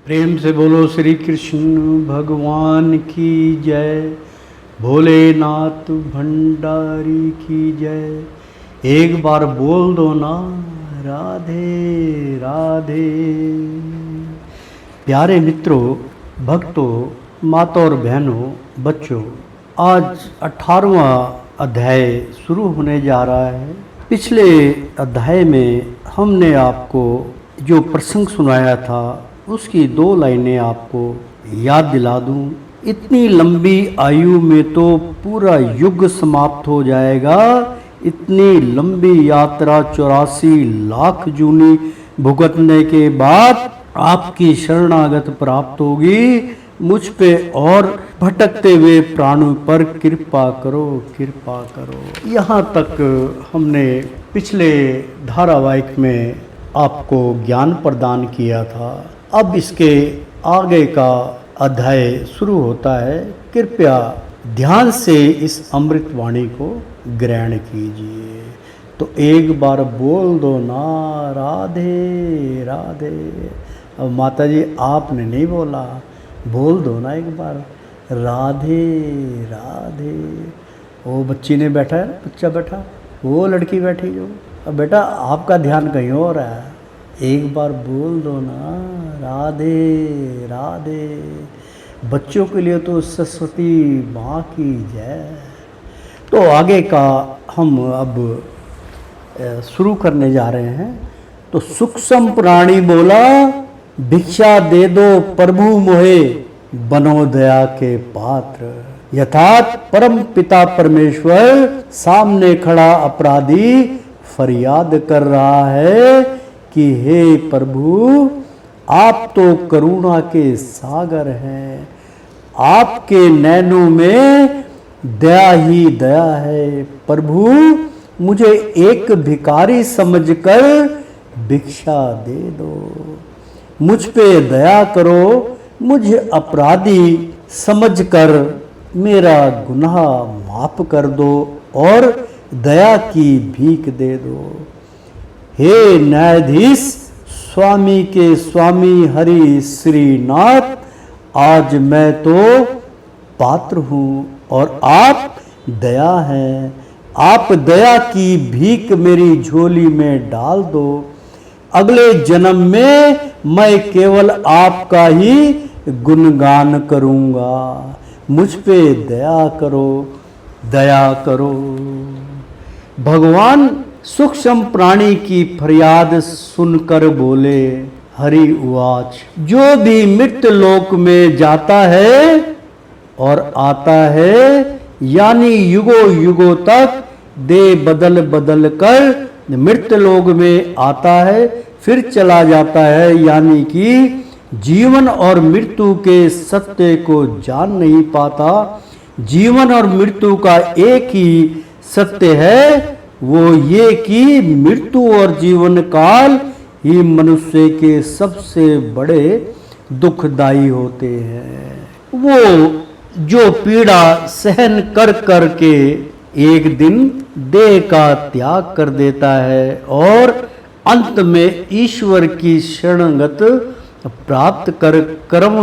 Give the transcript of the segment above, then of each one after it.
प्रेम से बोलो श्री कृष्ण भगवान की जय, भोलेनाथ भंडारी की जय। एक बार बोल दो ना राधे राधे। प्यारे मित्रों, भक्तों, माता और बहनों, बच्चों, आज 18वां अध्याय शुरू होने जा रहा है। पिछले अध्याय में हमने आपको जो प्रसंग सुनाया था उसकी 2 लाइनें आपको याद दिला दूं। इतनी लंबी आयु में तो पूरा युग समाप्त हो जाएगा। इतनी लंबी यात्रा 84 लाख जूनी भुगतने के बाद आपकी शरणागत प्राप्त होगी। मुझ पे और भटकते हुए प्राणों पर कृपा करो, कृपा करो। यहाँ तक हमने पिछले धारावाहिक में आपको ज्ञान प्रदान किया था। अब इसके आगे का अध्याय शुरू होता है। कृपया ध्यान से इस अमृत वाणी को ग्रहण कीजिए। तो एक बार बोल दो ना राधे राधे। अब माता जी आपने नहीं बोला, बोल दो ना एक बार राधे राधे। वो बच्ची ने बैठा है, बच्चा बैठा, वो लड़की बैठी जो। अब बेटा आपका ध्यान कहीं और है, एक बार बोल दो ना राधे राधे। बच्चों के लिए तो सरस्वती माँ की जय। तो आगे का हम अब शुरू करने जा रहे हैं। तो सूक्ष्म प्राणी बोला, भिक्षा दे दो प्रभु मोहे, बनो दया के पात्र। यथार्थ परम पिता परमेश्वर सामने खड़ा अपराधी फरियाद कर रहा है कि हे प्रभु, आप तो करुणा के सागर हैं। आपके नैनों में दया ही दया है। प्रभु, मुझे एक भिखारी समझकर भिक्षा दे दो। मुझ पे दया करो। मुझे अपराधी समझकर मेरा गुनाह माफ कर दो और दया की भीख दे दो। हे न्यायाधीश, स्वामी के स्वामी हरि श्रीनाथ, आज मैं तो पात्र हूँ और आप दया हैं। आप दया की भीख मेरी झोली में डाल दो। अगले जन्म में मैं केवल आपका ही गुणगान करूँगा। मुझ पे दया करो, दया करो। भगवान सूक्ष्म प्राणी की फरियाद सुनकर बोले, हरि उवाच, जो भी मृत्यु लोक में जाता है और आता है, यानी युगों युगों तक देह बदल बदल कर मृत्यु लोक में आता है, फिर चला जाता है, यानी कि जीवन और मृत्यु के सत्य को जान नहीं पाता। जीवन और मृत्यु का एक ही सत्य है, वो ये कि मृत्यु और जीवन काल ही मनुष्य के सबसे बड़े दुखदाई होते हैं। वो जो पीड़ा सहन कर कर के एक दिन देह का त्याग कर देता है और अंत में ईश्वर की शरणगत प्राप्त कर कर्म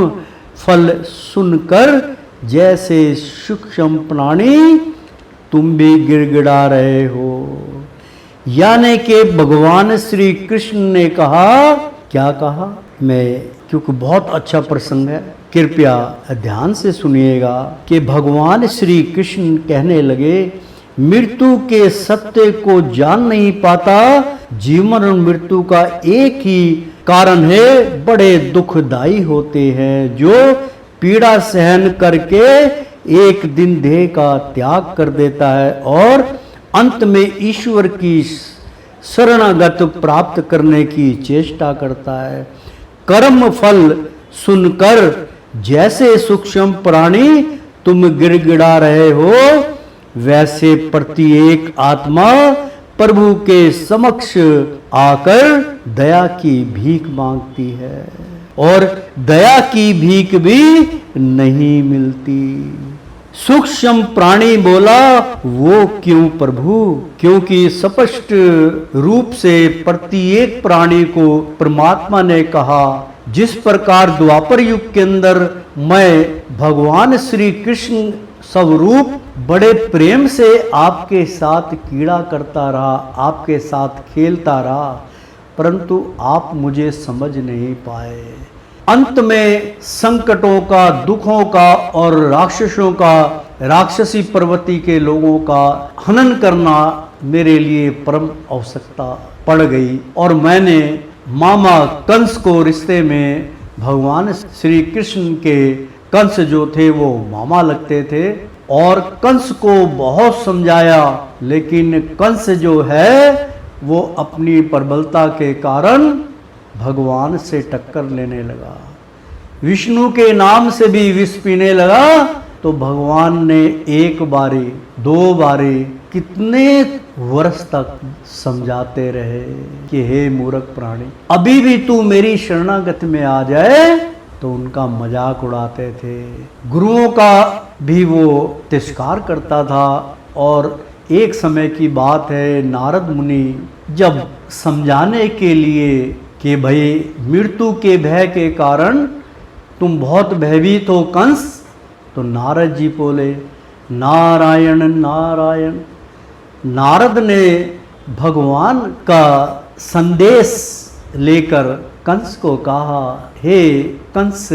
फल सुनकर जैसे सूक्ष्म प्राणी तुम भी गिड़गिड़ा रहे हो। यानी कि भगवान श्री कृष्ण ने कहा, क्या कहा, मैं क्योंकि बहुत अच्छा प्रसंग है, कृपया ध्यान से सुनिएगा कि भगवान श्री कृष्ण कहने लगे, मृत्यु के सत्य को जान नहीं पाता। जीवन और मृत्यु का एक ही कारण है, बड़े दुखदाई होते हैं। जो पीड़ा सहन करके एक दिन देह का त्याग कर देता है और अंत में ईश्वर की शरणागत प्राप्त करने की चेष्टा करता है। कर्म फल सुनकर जैसे सूक्ष्म प्राणी तुम गिड़गिड़ा रहे हो, वैसे प्रत्येक आत्मा प्रभु के समक्ष आकर दया की भीख मांगती है और दया की भीख भी नहीं मिलती। सूक्ष्म प्राणी बोला, वो क्यों प्रभु? क्योंकि स्पष्ट रूप से प्रत्येक प्राणी को परमात्मा ने कहा जिस प्रकार द्वापर युग के अंदर मैं भगवान श्री कृष्ण स्वरूप बड़े प्रेम से आपके साथ कीड़ा करता रहा, आपके साथ खेलता रहा, परंतु आप मुझे समझ नहीं पाए। अंत में संकटों का, दुखों का और राक्षसों का, राक्षसी प्रवृत्ति के लोगों का हनन करना मेरे लिए परम आवश्यकता पड़ गई और मैंने मामा कंस को रिश्ते में भगवान श्री कृष्ण के कंस जो थे वो मामा लगते थे और कंस को बहुत समझाया, लेकिन कंस जो है वो अपनी प्रबलता के कारण भगवान से टक्कर लेने लगा, विष्णु के नाम से भी विष पीने लगा। तो भगवान ने एक बारी, दो बारी, कितने वर्ष तक समझाते रहे कि हे मूर्ख प्राणी, अभी भी तू मेरी शरणागति में आ जाए। तो उनका मजाक उड़ाते थे, गुरुओं का भी वो तिरस्कार करता था। और एक समय की बात है, नारद मुनि जब समझाने के लिए कि भाई मृत्यु के भय के कारण तुम बहुत भयभीत हो कंस, तो नारद जी बोले नारायण नारायण। नारद ने भगवान का संदेश लेकर कंस को कहा, हे कंस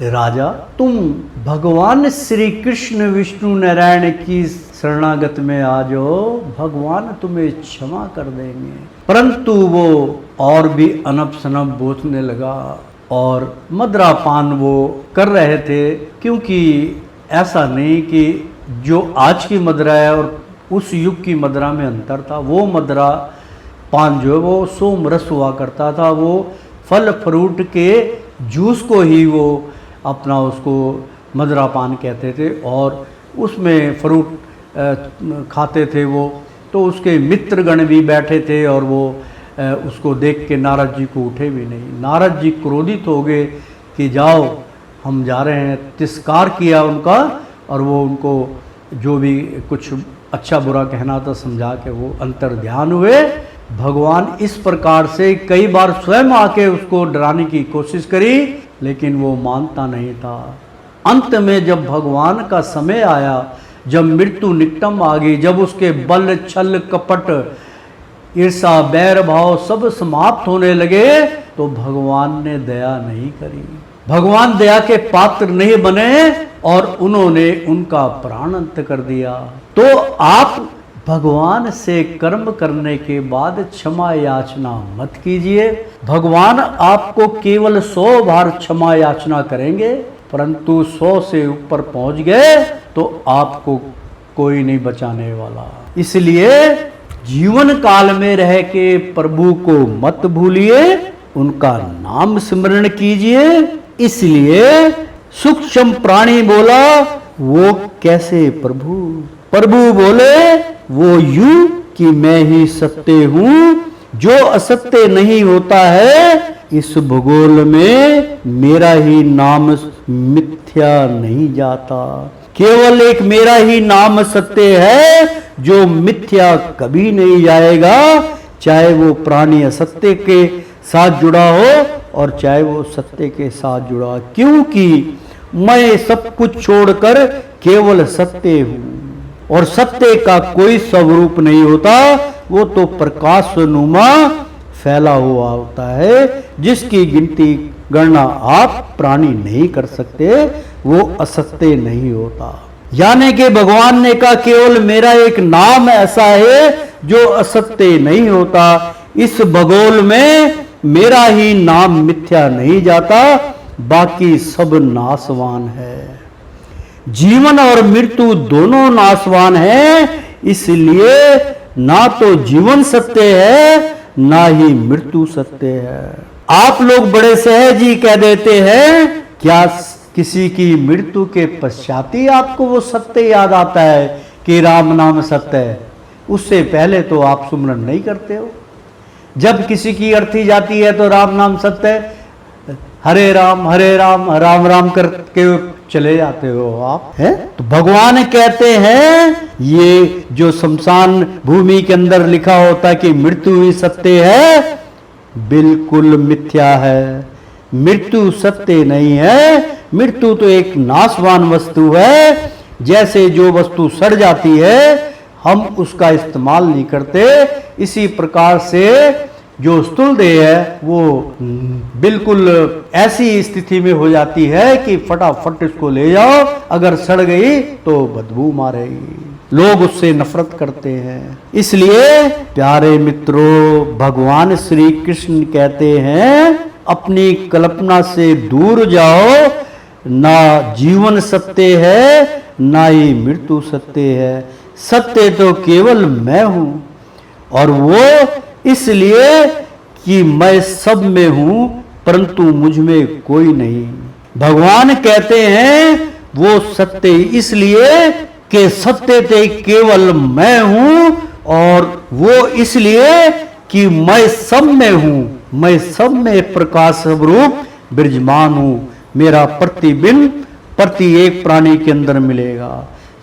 राजा, तुम भगवान श्री कृष्ण विष्णु नारायण की शरणागत में आ जाओ, भगवान तुम्हें क्षमा कर देंगे। परंतु वो और भी अनप शनप बोलने लगा और मदिरापान वो कर रहे थे, क्योंकि ऐसा नहीं कि जो आज की मदिरा है और उस युग की मदिरा में अंतर था। वो मदिरा पान जो है वो सोम रस हुआ करता था, वो फल फ्रूट के जूस को ही वो अपना उसको मदिरा पान कहते थे और उसमें फ्रूट खाते थे वो। तो उसके मित्रगण भी बैठे थे और वो उसको देख के नारद जी को उठे भी नहीं। नारद जी क्रोधित हो गए कि जाओ हम जा रहे हैं, तिरस्कार किया उनका और वो उनको जो भी कुछ अच्छा बुरा कहना था समझा के वो अंतर ध्यान हुए। भगवान इस प्रकार से कई बार स्वयं आके उसको डराने की कोशिश करी, लेकिन वो मानता नहीं था। अंत में जब भगवान का समय आया, जब मृत्यु निकटम आ गई, जब उसके बल छल कपट ईर्षा बैर भाव सब समाप्त होने लगे, तो भगवान ने दया नहीं करी, भगवान दया के पात्र नहीं बने और उन्होंने उनका प्राण अंत कर दिया। तो आप भगवान से कर्म करने के बाद क्षमा याचना मत कीजिए। भगवान आपको केवल 100 बार क्षमा याचना करेंगे, परंतु 100 से ऊपर पहुंच गए तो आपको कोई नहीं बचाने वाला। इसलिए जीवन काल में रह के प्रभु को मत भूलिए, उनका नाम स्मरण कीजिए। इसलिए सूक्ष्म प्राणी बोला, वो कैसे प्रभु? प्रभु बोले, वो यूं कि मैं ही सत्य हूं, जो असत्य नहीं होता है इस भूगोल में मेरा ही नाम मिथ्या नहीं जाता। केवल एक मेरा ही नाम सत्य है जो मिथ्या कभी नहीं जाएगा, चाहे वो प्राणी असत्य के साथ जुड़ा हो और चाहे वो सत्य के साथ जुड़ा। क्योंकि मैं सब कुछ छोड़कर केवल सत्य हूं और सत्य का कोई स्वरूप नहीं होता, वो तो प्रकाश नुमा फैला हुआ होता है, जिसकी गिनती गणना आप प्राणी नहीं कर सकते, वो असत्य नहीं होता। यानी कि भगवान ने कहा केवल मेरा एक नाम ऐसा है जो असत्य नहीं होता, इस भगोल में मेरा ही नाम मिथ्या नहीं जाता, बाकी सब नाशवान है। जीवन और मृत्यु दोनों नाशवान है, इसलिए ना तो जीवन सत्य है ना ही मृत्यु सत्य है। आप लोग बड़े सहज ही कह देते हैं, क्या किसी की मृत्यु के पश्चात ही आपको वो सत्य याद आता है कि राम नाम सत्य है? उससे पहले तो आप सुमरन नहीं करते हो। जब किसी की अर्थी जाती है तो राम नाम सत्य है, हरे राम राम राम करके चले जाते हो आप, हैं? तो भगवान कहते हैं ये जो शमशान भूमि के अंदर लिखा होता है कि मृत्यु ही सत्य है, बिल्कुल मिथ्या है। मृत्यु सत्य नहीं है। मृत्यु तो एक नाशवान वस्तु है। जैसे जो वस्तु सड़ जाती है हम उसका इस्तेमाल नहीं करते, इसी प्रकार से जो स्थूल देह है वो बिल्कुल ऐसी स्थिति में हो जाती है कि फटाफट इसको ले जाओ, अगर सड़ गई तो बदबू मारेगी। लोग उससे नफरत करते हैं। इसलिए प्यारे मित्रों, भगवान श्री कृष्ण कहते हैं अपनी कल्पना से दूर जाओ। ना जीवन सत्य है ना ही मृत्यु सत्य है। सत्य तो केवल मैं हूं, और वो इसलिए कि मैं सब में हूं परंतु मुझ में कोई नहीं। भगवान कहते हैं वो सत्य इसलिए कि सत्य ते केवल मैं हूं, और वो इसलिए कि मैं सब में हूं। मैं सब में प्रकाश स्वरूप विराजमान हूं। मेरा प्रतिबिंब प्रति एक प्राणी के अंदर मिलेगा,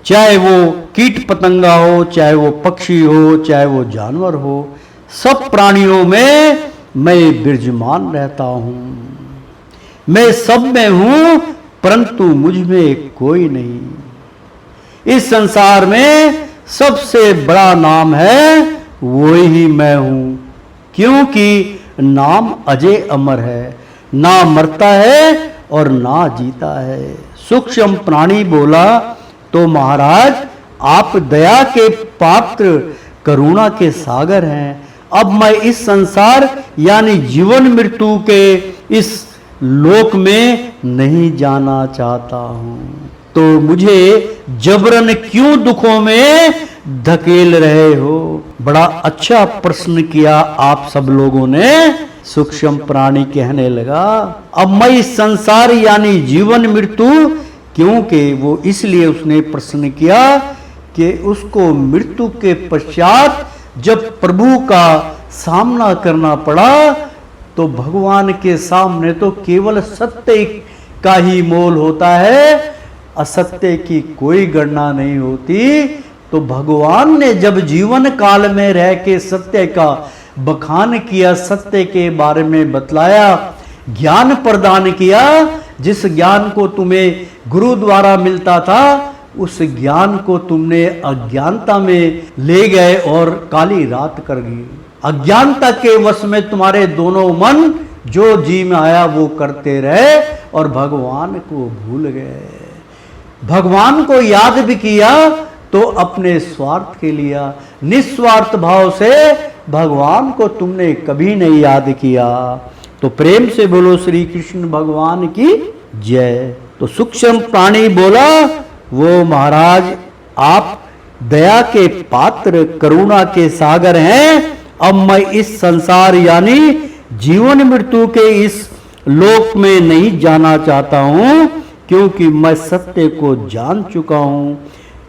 चाहे वो कीट पतंगा हो, चाहे वो पक्षी हो, चाहे वो जानवर हो। सब प्राणियों में मैं विराजमान रहता हूं। मैं सब में हूं परंतु मुझ में कोई नहीं। इस संसार में सबसे बड़ा नाम है वो ही मैं हूं, क्योंकि नाम अजय अमर है, ना मरता है और ना जीता है। सूक्ष्म प्राणी बोला तो महाराज आप दया के पात्र, करुणा के सागर हैं। अब मैं इस संसार यानी जीवन मृत्यु के इस लोक में नहीं जाना चाहता हूं, तो मुझे जबरन क्यों दुखों में धकेल रहे हो? बड़ा अच्छा प्रश्न किया आप सब लोगों ने। सूक्ष्म प्राणी कहने लगा अब मैं इस संसार यानी जीवन मृत्यु, क्योंकि वो इसलिए उसने प्रश्न किया कि उसको मृत्यु के पश्चात जब प्रभु का सामना करना पड़ा तो भगवान के सामने तो केवल सत्य का ही मोल होता है, असत्य की कोई गणना नहीं होती। तो भगवान ने जब जीवन काल में रह के सत्य का बखान किया, सत्य के बारे में बतलाया, ज्ञान प्रदान किया, जिस ज्ञान को तुम्हें गुरु द्वारा मिलता था उस ज्ञान को तुमने अज्ञानता में ले गए और काली रात कर गई। अज्ञानता के वश में तुम्हारे दोनों मन जो जी में आया वो करते रहे और भगवान को भूल गए। भगवान को याद भी किया तो अपने स्वार्थ के लिए, निस्वार्थ भाव से भगवान को तुमने कभी नहीं याद किया। तो प्रेम से बोलो श्री कृष्ण भगवान की जय। तो सूक्ष्म प्राणी बोला वो महाराज आप दया के पात्र, करुणा के सागर हैं। अब मैं इस संसार यानी जीवन मृत्यु के इस लोक में नहीं जाना चाहता हूं, क्योंकि मैं सत्य को जान चुका हूं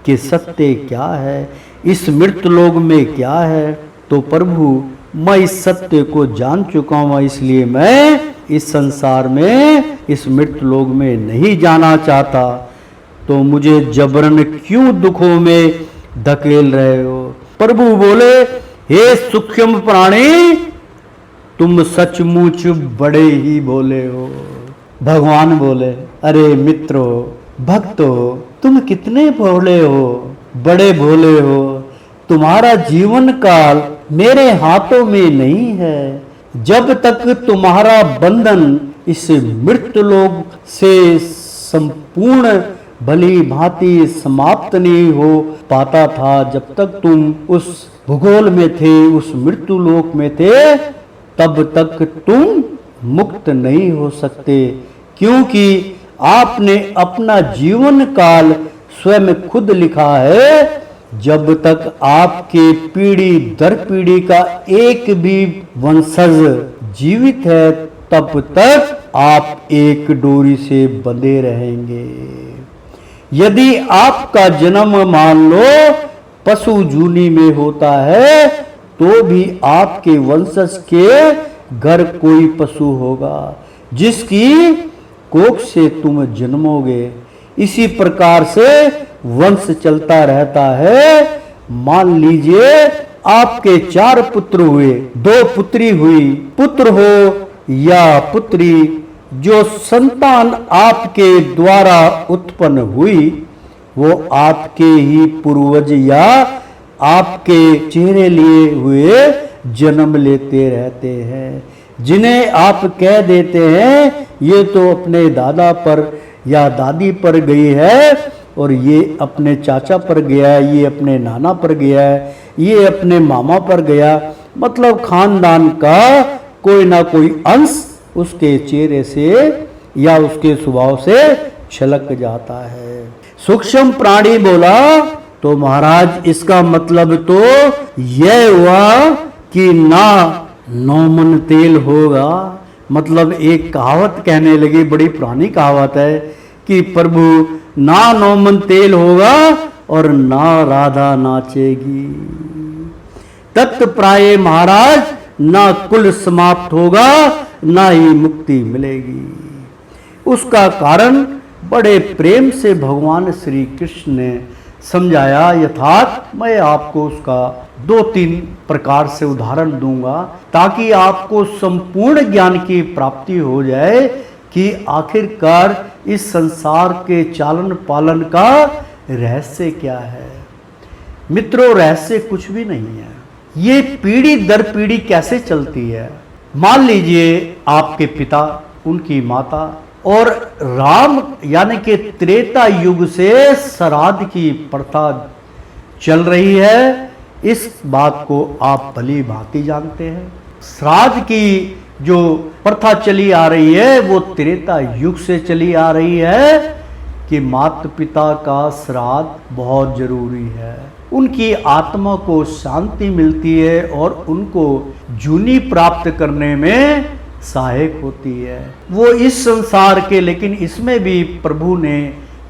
कि सत्य क्या है, इस मृत्यु लोक में क्या है। तो प्रभु मैं इस सत्य को जान चुका हूं, इसलिए मैं इस संसार में, इस मृत्यु लोक में नहीं जाना चाहता। तो मुझे जबरन क्यों दुखों में धकेल रहे हो? प्रभु बोले हे सूक्ष्म प्राणी तुम सचमुच बड़े ही भोले हो। भगवान बोले अरे मित्रों, भक्तों, तुम कितने भोले हो, बड़े भोले हो। तुम्हारा जीवन काल मेरे हाथों में नहीं है। जब तक तुम्हारा बंधन इस मृत्यु लोक से संपूर्ण भली भांति समाप्त नहीं हो पाता था, जब तक तुम उस भूगोल में थे, उस मृत्यु लोक में थे, तब तक तुम मुक्त नहीं हो सकते, क्योंकि आपने अपना जीवन काल स्वयं खुद लिखा है। जब तक आपके पीढ़ी दर पीढ़ी का एक भी वंशज जीवित है तब तक आप एक डोरी से बंधे रहेंगे। यदि आपका जन्म मान लो पशु जूनी में होता है तो भी आपके वंशज के घर कोई पशु होगा जिसकी कोख से तुम जन्मोगे। इसी प्रकार से वंश चलता रहता है। मान लीजिए आपके 4 पुत्र हुए, 2 पुत्री हुई, पुत्र हो या पुत्री जो संतान आपके द्वारा उत्पन्न हुई वो आपके ही पूर्वज या आपके चेहरे लिए हुए जन्म लेते रहते हैं, जिन्हें आप कह देते हैं ये तो अपने दादा पर या दादी पर गई है, और ये अपने चाचा पर गया है, ये अपने नाना पर गया है, ये अपने मामा पर गया। मतलब खानदान का कोई ना कोई अंश उसके चेहरे से या उसके स्वभाव से छलक जाता है। सूक्ष्म प्राणी बोला तो महाराज इसका मतलब तो यह हुआ कि ना 9 मन तेल होगा। मतलब एक कहावत कहने लगी, बड़ी पुरानी कहावत है कि प्रभु ना 9 मन तेल होगा और ना राधा नाचेगी। तत्प्राय महाराज ना कुल समाप्त होगा ना ही मुक्ति मिलेगी। उसका कारण बड़े प्रेम से भगवान श्री कृष्ण ने समझाया। यथार्थ मैं आपको उसका 2-3 प्रकार से उदाहरण दूंगा ताकि आपको संपूर्ण ज्ञान की प्राप्ति हो जाए कि आखिरकार इस संसार के चालन पालन का रहस्य क्या है। मित्रों, रहस्य कुछ भी नहीं है। ये पीढ़ी दर पीढ़ी कैसे चलती है। मान लीजिए आपके पिता, उनकी माता और राम यानी कि त्रेता युग से श्राद्ध की प्रथा चल रही है। इस बात को आप भली भांति जानते हैं। श्राद्ध की जो प्रथा चली आ रही है वो त्रेता युग से चली आ रही है कि माता पिता का श्राद्ध बहुत जरूरी है। उनकी आत्मा को शांति मिलती है और उनको जूनी प्राप्त करने में सहायक होती है। वो इस संसार के, लेकिन इसमें भी प्रभु ने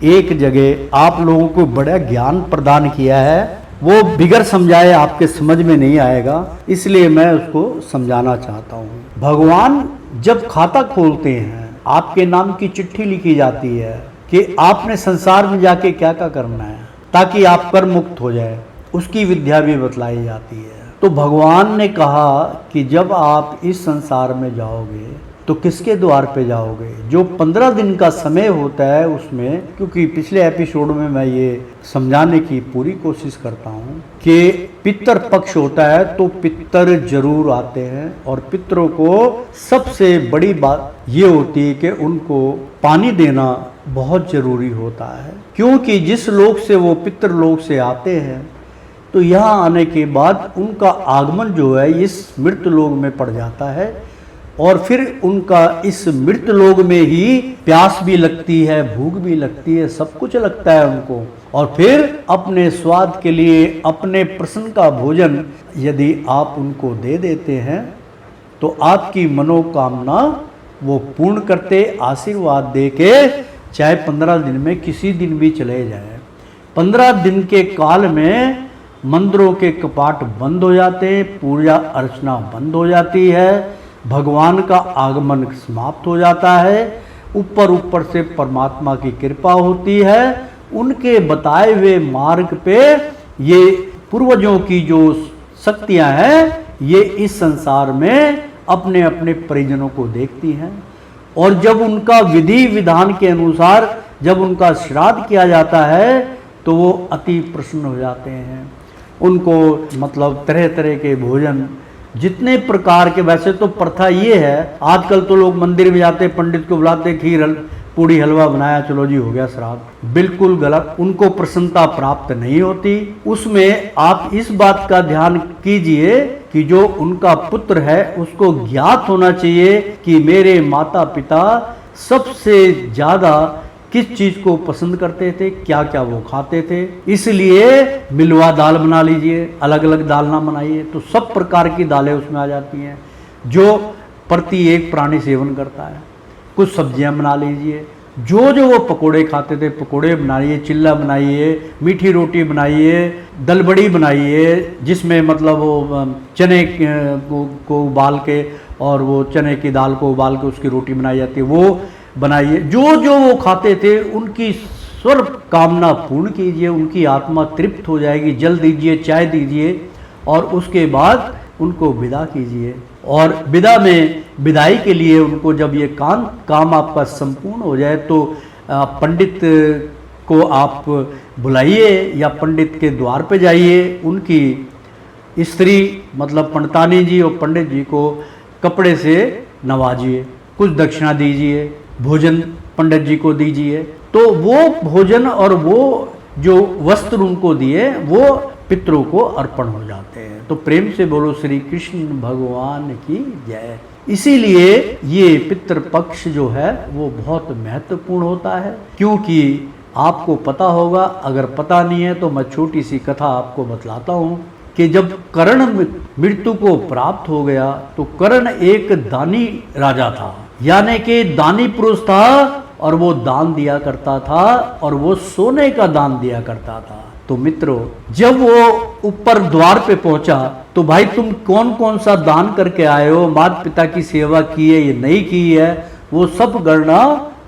एक जगह आप लोगों को बड़ा ज्ञान प्रदान किया है। वो बिगर समझाए आपके समझ में नहीं आएगा, इसलिए मैं उसको समझाना चाहता हूँ। भगवान जब खाता खोलते हैं, आपके नाम की चिट्ठी लिखी जाती है कि आपने संसार में जाके क्या क्या करना है ताकि आप कर मुक्त हो जाए, उसकी विद्या भी बतलाई जाती है। तो भगवान ने कहा कि जब आप इस संसार में जाओगे तो किसके द्वार पे जाओगे। जो 15 दिन का समय होता है उसमें, क्योंकि पिछले एपिसोड में मैं ये समझाने की पूरी कोशिश करता हूँ कि पितर पक्ष होता है तो पितर जरूर आते हैं, और पितरों को सबसे बड़ी बात ये होती है कि उनको पानी देना बहुत जरूरी होता है। क्योंकि जिस लोक से वो पितर लोक से आते हैं तो यहाँ आने के बाद उनका आगमन जो है इस मृत लोक में पड़ जाता है, और फिर उनका इस मृत लोक में ही प्यास भी लगती है, भूख भी लगती है, सब कुछ लगता है उनको। और फिर अपने स्वाद के लिए अपने प्रसन्न का भोजन यदि आप उनको दे देते हैं तो आपकी मनोकामना वो पूर्ण करते, आशीर्वाद दे के चाहे 15 दिन में किसी दिन भी चले जाए। 15 दिन के काल में मंदिरों के कपाट बंद हो जाते हैं, पूजा अर्चना बंद हो जाती है, भगवान का आगमन समाप्त हो जाता है। ऊपर से परमात्मा की कृपा होती है। उनके बताए हुए मार्ग पे ये पूर्वजों की जो शक्तियां हैं ये इस संसार में अपने अपने परिजनों को देखती हैं, और जब उनका विधि विधान के अनुसार जब उनका श्राद्ध किया जाता है तो वो अति प्रसन्न हो जाते हैं। उनको मतलब तरह तरह के भोजन, जितने प्रकार के, वैसे तो प्रथा ये है, आजकल तो लोग मंदिर में जाते, पंडित को बुलाते, खीर पूड़ी हलवा बनाया, चलो जी हो गया श्राद्ध। बिल्कुल गलत। उनको प्रसन्नता प्राप्त नहीं होती। उसमें आप इस बात का ध्यान कीजिए कि जो उनका पुत्र है उसको ज्ञात होना चाहिए कि मेरे माता पिता सबसे ज्यादा किस चीज को पसंद करते थे, क्या क्या वो खाते थे। इसलिए मिलवा दाल बना लीजिए, अलग अलग दाल ना बनाइए, तो सब प्रकार की दालें उसमें आ जाती हैं जो प्रति एक प्राणी सेवन करता है। कुछ सब्जियां बना लीजिए, जो जो वो पकोड़े खाते थे पकोड़े बनाइए, चिल्ला बनाइए, मीठी रोटी बनाइए, दलबड़ी बनाइए, जिसमें मतलब वो चने को उबाल के और वो चने की दाल को उबाल के उसकी रोटी बनाई जाती है, वो बनाइए। जो जो वो खाते थे उनकी सर्व कामना पूर्ण कीजिए, उनकी आत्मा तृप्त हो जाएगी। जल दीजिए, चाय दीजिए और उसके बाद उनको विदा कीजिए। और विदाई के लिए उनको जब ये काम आपका संपूर्ण हो जाए तो पंडित को आप बुलाइए या पंडित के द्वार पे जाइए, उनकी स्त्री मतलब पंडितानी जी और पंडित जी को कपड़े से नवाजिए, कुछ दक्षिणा दीजिए, भोजन पंडित जी को दीजिए। तो वो भोजन और वो जो वस्त्र उनको दिए वो पितरों को अर्पण हो जाते हैं। तो प्रेम से बोलो श्री कृष्ण भगवान की जय। इसीलिए ये पितृपक्ष जो है वो बहुत महत्वपूर्ण होता है, क्योंकि आपको पता होगा, अगर पता नहीं है तो मैं छोटी सी कथा आपको बतलाता हूँ कि जब कर्ण मृत्यु को प्राप्त हो गया तो कर्ण एक दानी राजा था, यानी कि दानी पुरुष था, और वो दान दिया करता था और वो सोने का दान दिया करता था। तो मित्रों, जब वो ऊपर द्वार पे पहुंचा तो भाई तुम कौन कौन सा दान करके आए हो, माता पिता की सेवा की है ये नहीं की है, वो सब गणना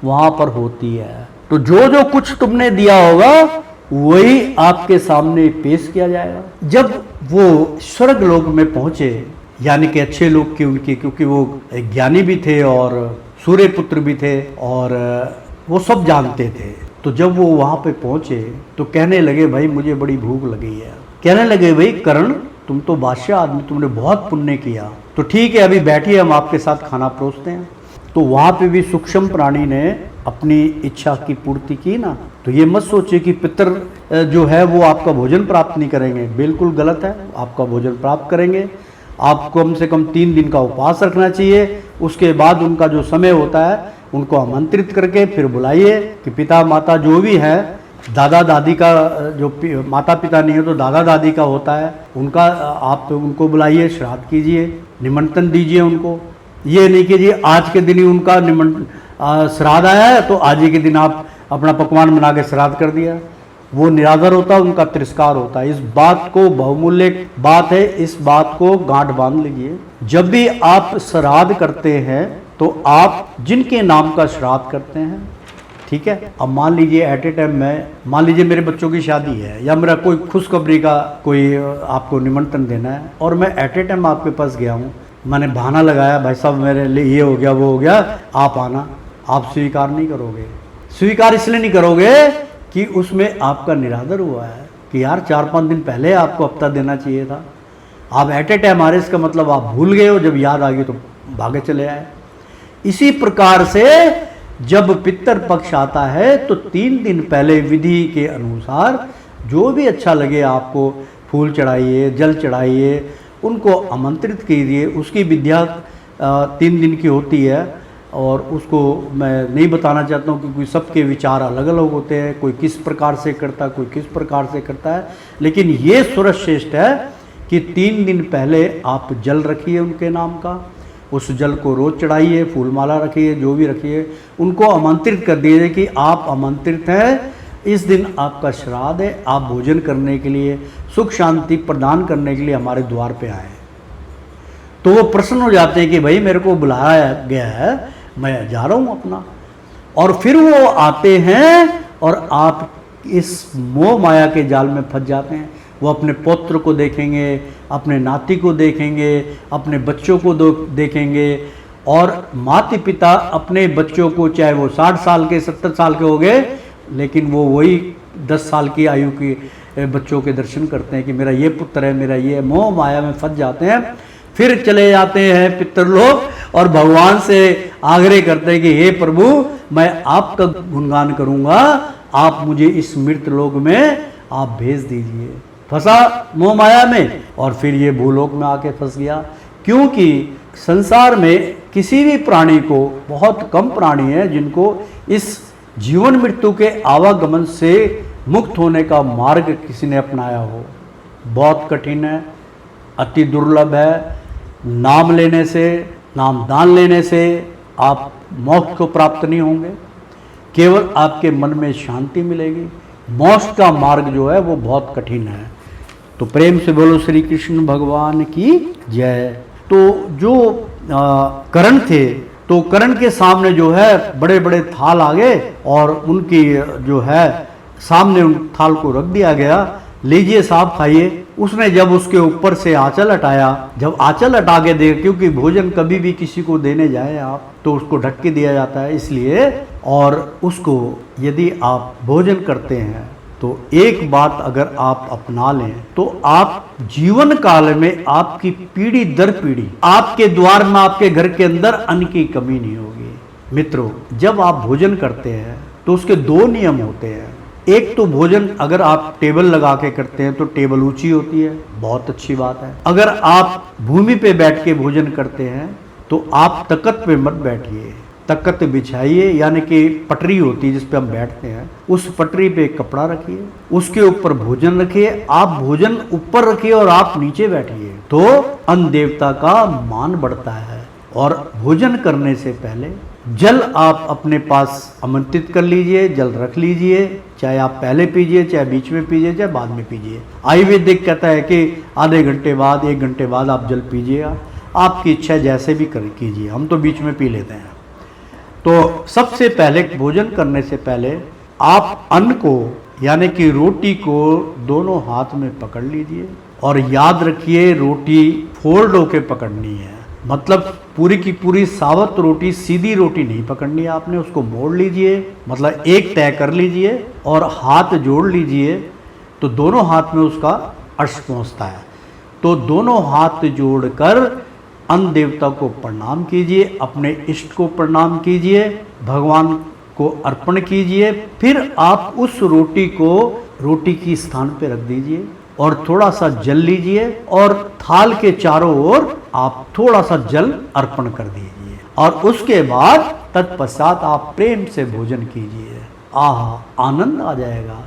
वहां पर होती है। तो जो जो कुछ तुमने दिया होगा वही आपके सामने पेश किया जाएगा। जब वो स्वर्ग लोक में पहुंचे, यानी कि अच्छे लोग की उनकी, क्योंकि वो ज्ञानी भी थे और सूर्य पुत्र भी थे और वो सब जानते थे। तो जब वो वहां पे पहुंचे तो कहने लगे भाई मुझे बड़ी भूख लगी है। कहने लगे भाई कर्ण तुम तो बादशाह आदमी, तुमने बहुत पुण्य किया, तो ठीक है अभी बैठिए हम आपके साथ खाना परोसते हैं। तो वहां पे भी सूक्ष्म प्राणी ने अपनी इच्छा की पूर्ति की ना। तो ये मत सोचिए कि पितर जो है वो आपका भोजन प्राप्त नहीं करेंगे, बिल्कुल गलत है, आपका भोजन प्राप्त करेंगे। आपको कम से कम 3 दिन का उपवास रखना चाहिए। उसके बाद उनका जो समय होता है उनको आमंत्रित करके फिर बुलाइए कि पिता माता जो भी हैं, दादा दादी का जो माता पिता नहीं है तो दादा दादी का होता है, उनका आप उनको बुलाइए, श्राद्ध कीजिए, निमंत्रण दीजिए उनको। ये नहीं कि जी आज के दिन ही उनका श्राद्ध आया है तो आज ही के दिन आप अपना पकवान बना के श्राद्ध कर दिया, वो निरादर होता है, उनका तिरस्कार होता है। इस बात को बहुमूल्य बात है, इस बात को गांठ बांध लीजिए। जब भी आप श्राद्ध करते हैं तो आप जिनके नाम का श्राद्ध करते हैं, ठीक है। अब मान लीजिए एट ए टाइम में, मान लीजिए मेरे बच्चों की शादी है या मेरा कोई खुशखबरी का कोई आपको निमंत्रण देना है और मैं एट ए टाइम आपके पास गया हूँ, मैंने बहाना लगाया भाई साहब मेरे लिए ये हो गया वो हो गया, आप आना, आप स्वीकार नहीं करोगे। स्वीकार इसलिए नहीं करोगे कि उसमें आपका निरादर हुआ है कि यार 4-5 दिन पहले आपको हफ्ता देना चाहिए था। आप एट ए टाइम आ रहे, इसका मतलब आप भूल गए हो, जब याद आ गई तो भागे चले आए। इसी प्रकार से जब पितर पक्ष आता है तो 3 दिन पहले विधि के अनुसार जो भी अच्छा लगे आपको, फूल चढ़ाइए, जल चढ़ाइए, उनको आमंत्रित कीजिए। उसकी विद्या 3 दिन की होती है और उसको मैं नहीं बताना चाहता हूँ क्योंकि सबके विचार अलग अलग होते हैं, कोई किस प्रकार से करता है, कोई किस प्रकार से करता है। लेकिन ये सर्वश्रेष्ठ है कि 3 दिन पहले आप जल रखिए उनके नाम का, उस जल को रोज चढ़ाइए, फूलमाला रखिए, जो भी रखिए, उनको आमंत्रित कर दीजिए कि आप आमंत्रित हैं, इस दिन आपका श्राद्ध है, आप भोजन करने के लिए, सुख शांति प्रदान करने के लिए हमारे द्वार पे आए। तो वो प्रसन्न हो जाते हैं कि भाई मेरे को बुलाया गया है, मैं जा रहा हूँ अपना। और फिर वो आते हैं और आप इस मोह माया के जाल में फंस जाते हैं। वो अपने पुत्र को देखेंगे, अपने नाती को देखेंगे, अपने बच्चों को देखेंगे, और माता पिता अपने बच्चों को, चाहे वो 60 साल के 70 साल के हो गए, लेकिन वो वही 10 साल की आयु के बच्चों के दर्शन करते हैं कि मेरा ये पुत्र है, मेरा ये, मोह माया में फंस जाते हैं। फिर चले जाते हैं पितृलोक और भगवान से आग्रह करते हैं कि हे प्रभु मैं आपका गुणगान करूंगा, आप मुझे इस मृत लोक में आप भेज दीजिए। फंसा मोह माया में और फिर ये भूलोक में आके फंस गया। क्योंकि संसार में किसी भी प्राणी को, बहुत कम प्राणी हैं जिनको इस जीवन मृत्यु के आवागमन से मुक्त होने का मार्ग किसी ने अपनाया हो। बहुत कठिन है, अति दुर्लभ है। नाम लेने से, नाम दान लेने से आप मोक्ष को प्राप्त नहीं होंगे, केवल आपके मन में शांति मिलेगी। मोक्ष का मार्ग जो है वो बहुत कठिन है। तो प्रेम से बोलो श्री कृष्ण भगवान की जय। तो जो कर्ण थे, तो कर्ण के सामने जो है बड़े बड़े थाल आ गए और उनकी जो है सामने उन थाल को रख दिया गया, लीजिए साहब खाइए। उसने जब उसके ऊपर से आंचल हटाया, जब आंचल हटा के दे, क्योंकि भोजन कभी भी किसी को देने जाए आप तो उसको ढक के दिया जाता है इसलिए, और उसको यदि आप भोजन करते हैं तो एक बात अगर आप अपना लें तो आप जीवन काल में आपकी पीढ़ी दर पीढ़ी आपके द्वार में, आपके घर के अंदर अन्न की कमी नहीं होगी। मित्रों, जब आप भोजन करते हैं तो उसके दो नियम होते हैं। एक तो भोजन अगर आप टेबल लगा के करते हैं तो टेबल ऊंची होती है, बहुत अच्छी बात है। अगर आप भूमि पे बैठ के भोजन करते हैं तो आप तख्त पे मत बैठिए, तख्त बिछाइए, यानी कि पटरी होती है जिस पे हम बैठते हैं, उस पटरी पे एक कपड़ा रखिए, उसके ऊपर भोजन रखिए, आप भोजन ऊपर रखिए और आप नीचे बैठिए, तो अन्न देवता का मान बढ़ता है। और भोजन करने से पहले जल आप अपने पास आमंत्रित कर लीजिए, जल रख लीजिए, चाहे आप पहले पीजिए, चाहे बीच में पीजिए, चाहे बाद में पीजिए। आयुर्वेदिक कहता है कि आधे घंटे बाद, 1 घंटे बाद आप जल पीजिएगा, आपकी इच्छा जैसे भी कर कीजिए, हम तो बीच में पी लेते हैं। तो सबसे पहले भोजन करने से पहले आप अन्न को यानी कि रोटी को दोनों हाथ में पकड़ लीजिए, और याद रखिए रोटी फोल्ड होके पकड़नी है, मतलब पूरी की पूरी सावत रोटी, सीधी रोटी नहीं पकड़नी है आपने, उसको मोड़ लीजिए, मतलब एक तय कर लीजिए और हाथ जोड़ लीजिए, तो दोनों हाथ में उसका अर्श पहुंचता है। तो दोनों हाथ जोड़कर अन्न देवता को प्रणाम कीजिए, अपने इष्ट को प्रणाम कीजिए, भगवान को अर्पण कीजिए, फिर आप उस रोटी को रोटी की स्थान पे रख दीजिए और थोड़ा सा जल लीजिए और थाल के चारों ओर आप थोड़ा सा जल अर्पण कर दीजिए, और उसके बाद तत्पश्चात आप प्रेम से भोजन कीजिए। आहा, आनंद आ जाएगा,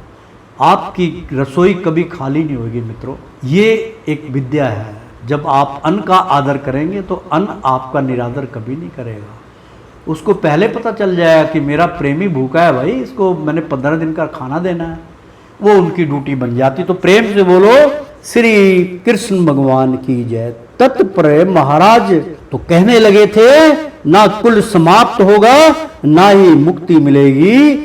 आपकी रसोई कभी खाली नहीं होगी। मित्रों, ये एक विद्या है, जब आप अन्न का आदर करेंगे तो अन्न आपका निरादर कभी नहीं करेगा। उसको पहले पता चल जाएगा कि मेरा प्रेमी भूखा है भाई, इसको मैंने 15 दिन का खाना देना है, वो उनकी ड्यूटी बन जाती। तो प्रेम से बोलो श्री कृष्ण भगवान की जय। तत्पर महाराज तो कहने लगे थे, ना कुल समाप्त होगा ना ही मुक्ति मिलेगी,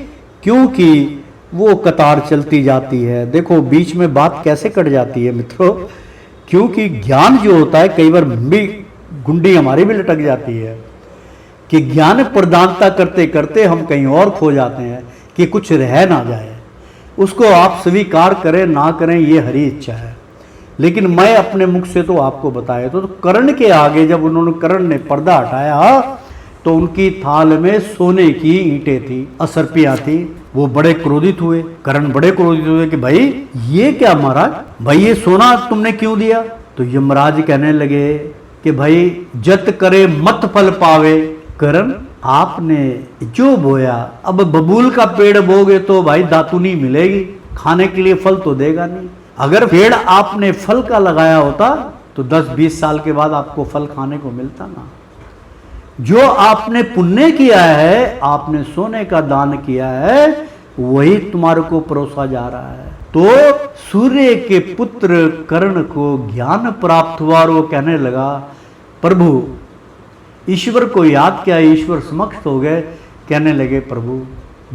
क्योंकि वो कतार चलती जाती है। देखो बीच में बात कैसे कट जाती है मित्रों, क्योंकि ज्ञान जो होता है कई बार भी गुंडी हमारी भी लटक जाती है कि ज्ञान प्रदानता करते करते हम कहीं और खो जाते हैं कि कुछ रह ना जाए। उसको आप स्वीकार करें ना करें ये हरी इच्छा है, लेकिन मैं अपने मुख से तो आपको बताया। तो कर्ण के आगे जब उन्होंने, कर्ण ने पर्दा हटाया तो उनकी थाल में सोने की ईंटें थी, असरपियां थी। वो बड़े क्रोधित हुए, कर्ण बड़े क्रोधित हुए कि भाई ये क्या महाराज, भाई ये सोना तुमने क्यों दिया? तो यमराज कहने लगे कि भाई जत करे मत फल पावे। कर्ण, आपने जो बोया, अब बबूल का पेड़ बोगे तो भाई दातुनी मिलेगी, खाने के लिए फल तो देगा नहीं। अगर पेड़ आपने फल का लगाया होता तो 10-20 साल के बाद आपको फल खाने को मिलता ना। जो आपने पुण्य किया है, आपने सोने का दान किया है, वही तुम्हारे को परोसा जा रहा है। तो सूर्य के पुत्र कर्ण को ज्ञान प्राप्त हुआ और वो कहने लगा, प्रभु, ईश्वर को याद किया, ईश्वर समक्ष हो गए, कहने लगे प्रभु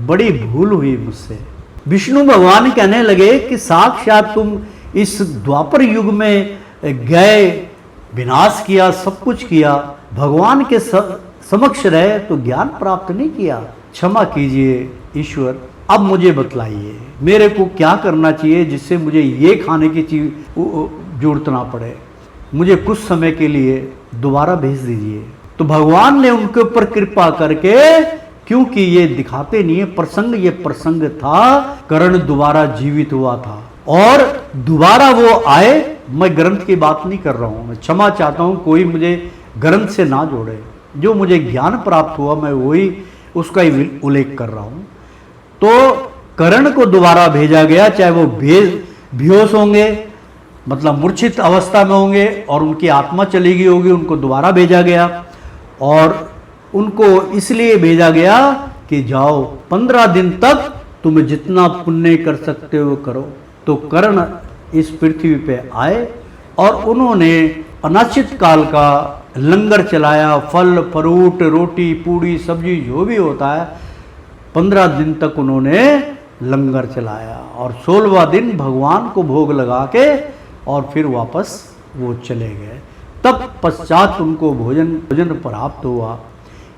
बड़ी भूल हुई मुझसे। विष्णु भगवान कहने लगे कि साक्षात तुम इस द्वापर युग में गए, विनाश किया, सब कुछ किया, भगवान के समक्ष रहे तो ज्ञान प्राप्त नहीं किया। क्षमा कीजिए ईश्वर, अब मुझे बतलाइए मेरे को क्या करना चाहिए जिससे मुझे ये खाने की चीज जरूरत ना पड़े, मुझे कुछ समय के लिए दोबारा भेज दीजिए। तो भगवान ने उनके ऊपर कृपा करके, क्योंकि ये दिखाते नहीं है प्रसंग, ये प्रसंग था, कर्ण दोबारा जीवित हुआ था और दोबारा वो आए। मैं ग्रंथ की बात नहीं कर रहा हूं, मैं क्षमा चाहता हूं, कोई मुझे ग्रंथ से ना जोड़े। जो मुझे ज्ञान प्राप्त हुआ मैं वही उसका ही उल्लेख कर रहा हूं। तो कर्ण को दोबारा भेजा गया, चाहे वो बेहोश होंगे, मतलब मूर्छित अवस्था में होंगे और उनकी आत्मा चली गई होगी, उनको दोबारा भेजा गया। और उनको इसलिए भेजा गया कि जाओ 15 दिन तक तुम जितना पुण्य कर सकते हो करो। तो कर्ण इस पृथ्वी पे आए और उन्होंने अनिश्चित काल का लंगर चलाया, फल फ्रूट, रोटी पूड़ी सब्जी जो भी होता है, 15 दिन तक उन्होंने लंगर चलाया और 16वां दिन भगवान को भोग लगा के और फिर वापस वो चले गए। तब पश्चात उनको भोजन प्राप्त हुआ।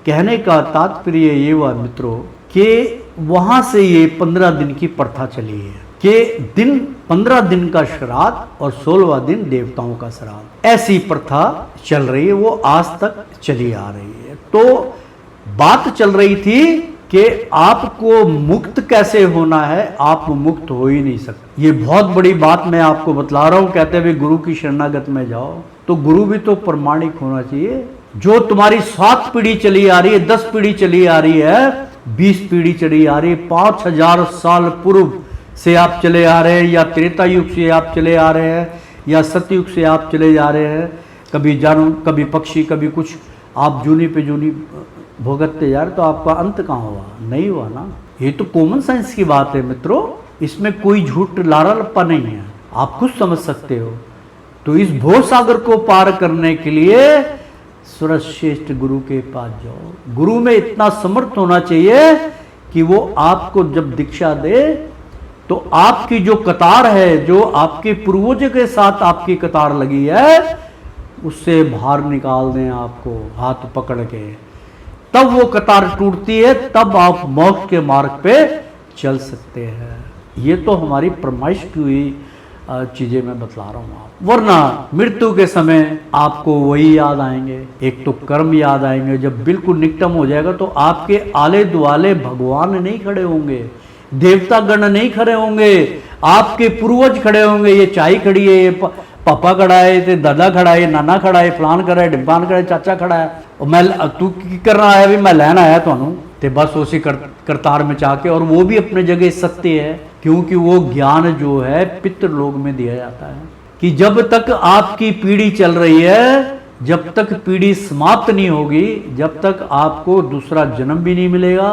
कहने का तात्पर्य ये हुआ मित्रों कि वहाँ से ये 15 दिन की प्रथा चली है कि 15 दिन का श्राद्ध और 16वां दिन देवताओं का श्राद्ध, ऐसी प्रथा चल रही है, वो आज तक चली आ रही है। तो बात चल रही थी कि आपको मुक्त कैसे होना है, आप मुक्त हो ही नहीं सकते। ये बहुत बड़ी बात मैं आपको बतला रहा हूँ। कहते हुए गुरु की शरणागत में जाओ, तो गुरु भी तो प्रमाणिक होना चाहिए। जो तुम्हारी 7 पीढ़ी चली आ रही है, 10 पीढ़ी चली आ रही है, 20 पीढ़ी चली आ रही है, 5000 साल पूर्व से आप चले आ रहे हैं, या त्रेता युग से आप चले आ रहे हैं, या सतयुग से आप चले जा रहे हैं, कभी जानवर, कभी पक्षी, कभी कुछ, आप जूनी पे जूनी भुगतते जा रहे, तो आपका अंत कहाँ हुआ? नहीं हुआ ना। ये तो कॉमन सेंस की बात है मित्रों, इसमें कोई झूठ लारा लप्पा नहीं है, आप खुद समझ सकते हो। तो इस भव सागर को पार करने के लिए सर्वश्रेष्ठ गुरु के पास जाओ। गुरु में इतना समर्थ होना चाहिए कि वो आपको जब दीक्षा दे तो आपकी जो कतार है, जो आपके पूर्वजों के साथ आपकी कतार लगी है, उससे बाहर निकाल दें आपको हाथ पकड़ के। तब वो कतार टूटती है, तब आप मोक्ष के मार्ग पे चल सकते हैं। ये तो हमारी फरमाइश की हुई चीजें मैं बतला रहा हूँ आप। वरना मृत्यु के समय आपको वही याद आएंगे, एक तो कर्म याद आएंगे। जब बिल्कुल निकटम हो जाएगा तो आपके आले दुआले भगवान नहीं खड़े होंगे, देवता गण नहीं खड़े होंगे, आपके पूर्वज खड़े होंगे। ये चाई खड़ी है, ये पापा खड़ा है, ते दादा खड़ा है, नाना खड़ा है, फलान खड़ा है, डिम्बान खड़ा है, चाचा खड़ा है, और मैं तू की कर रहा है, भी मैं लैन आया थानू, ते बस उसी करतार में चाके। और वो भी अपने जगह सत्य है, क्योंकि वो ज्ञान जो है पितृलोक में दिया जाता है कि जब तक आपकी पीढ़ी चल रही है, जब तक पीढ़ी समाप्त नहीं होगी, जब तक आपको दूसरा जन्म भी नहीं मिलेगा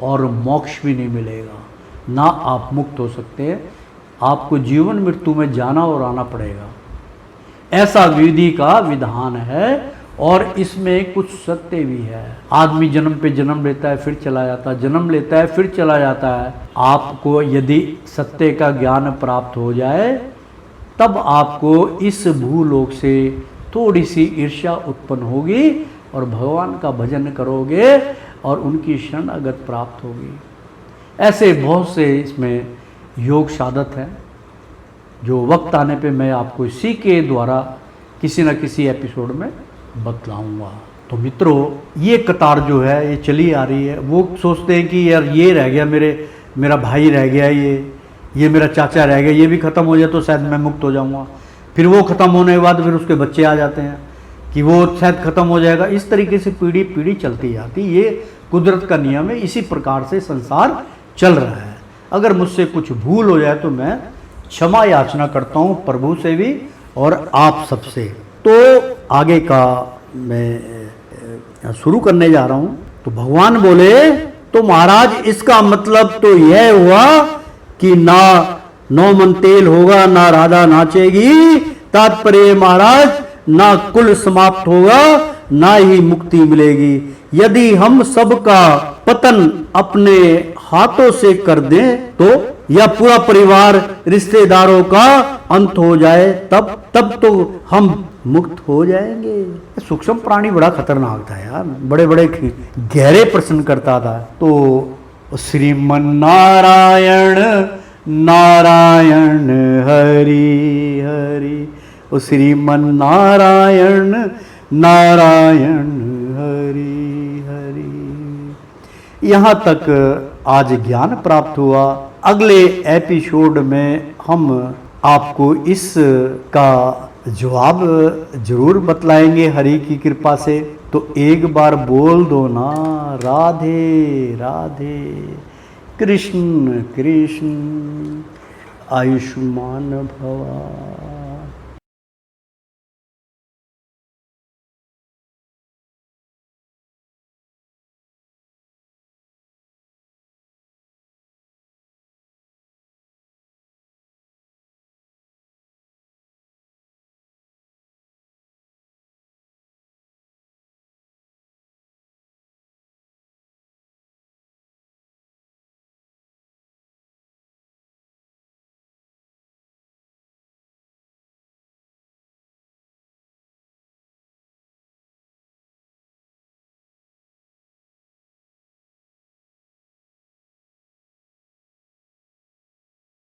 और मोक्ष भी नहीं मिलेगा, ना आप मुक्त हो सकते हैं। आपको जीवन मृत्यु में जाना और आना पड़ेगा। ऐसा विधि का विधान है, और इसमें कुछ सत्य भी है। आदमी जन्म पे जन्म लेता है, फिर चला जाता है, जन्म लेता है, फिर चला जाता है। आपको यदि सत्य का ज्ञान प्राप्त हो जाए, तब आपको इस भूलोक से थोड़ी सी ईर्ष्या उत्पन्न होगी और भगवान का भजन करोगे और उनकी शरणागत प्राप्त होगी। ऐसे बहुत से इसमें योग साधक हैं, जो वक्त आने पे मैं आपको इसी के द्वारा किसी न किसी एपिसोड में बतलाऊंगा। तो मित्रों, ये कतार जो है ये चली आ रही है। वो सोचते हैं कि यार ये रह गया, मेरा भाई रह गया, ये मेरा चाचा रह गया, ये भी ख़त्म हो जाए तो शायद मैं मुक्त हो जाऊंगा। फिर वो ख़त्म होने के बाद फिर उसके बच्चे आ जाते हैं कि वो शायद ख़त्म हो जाएगा। इस तरीके से पीढ़ी पीढ़ी चलती जाती। ये कुदरत का नियम है, इसी प्रकार से संसार चल रहा है। अगर मुझसे कुछ भूल हो जाए तो मैं क्षमा याचना करता हूँ प्रभु से भी और आप सबसे। तो आगे का मैं शुरू करने जा रहा हूँ। तो भगवान बोले, तो महाराज इसका मतलब तो यह हुआ कि ना 9 मन तेल होगा, ना राधा नाचेगी। तात्पर्य महाराज, ना कुल समाप्त होगा, ना ही मुक्ति मिलेगी। यदि हम सबका पतन अपने हाथों से कर दें तो, या पूरा परिवार रिश्तेदारों का अंत हो जाए, तब तो हम मुक्त हो जाएंगे। सूक्ष्म प्राणी बड़ा खतरनाक था यार, बड़े बड़े गहरे प्रश्न करता था। तो श्रीमन नारायण नारायण हरि हरि, ओ श्रीमन नारायण नारायण हरि हरि। यहाँ तक आज ज्ञान प्राप्त हुआ। अगले एपिसोड में हम आपको इसका जवाब जरूर बतलाएंगे हरि की कृपा से। तो एक बार बोल दो ना, राधे राधे, कृष्ण कृष्ण, आयुष्मान भवा।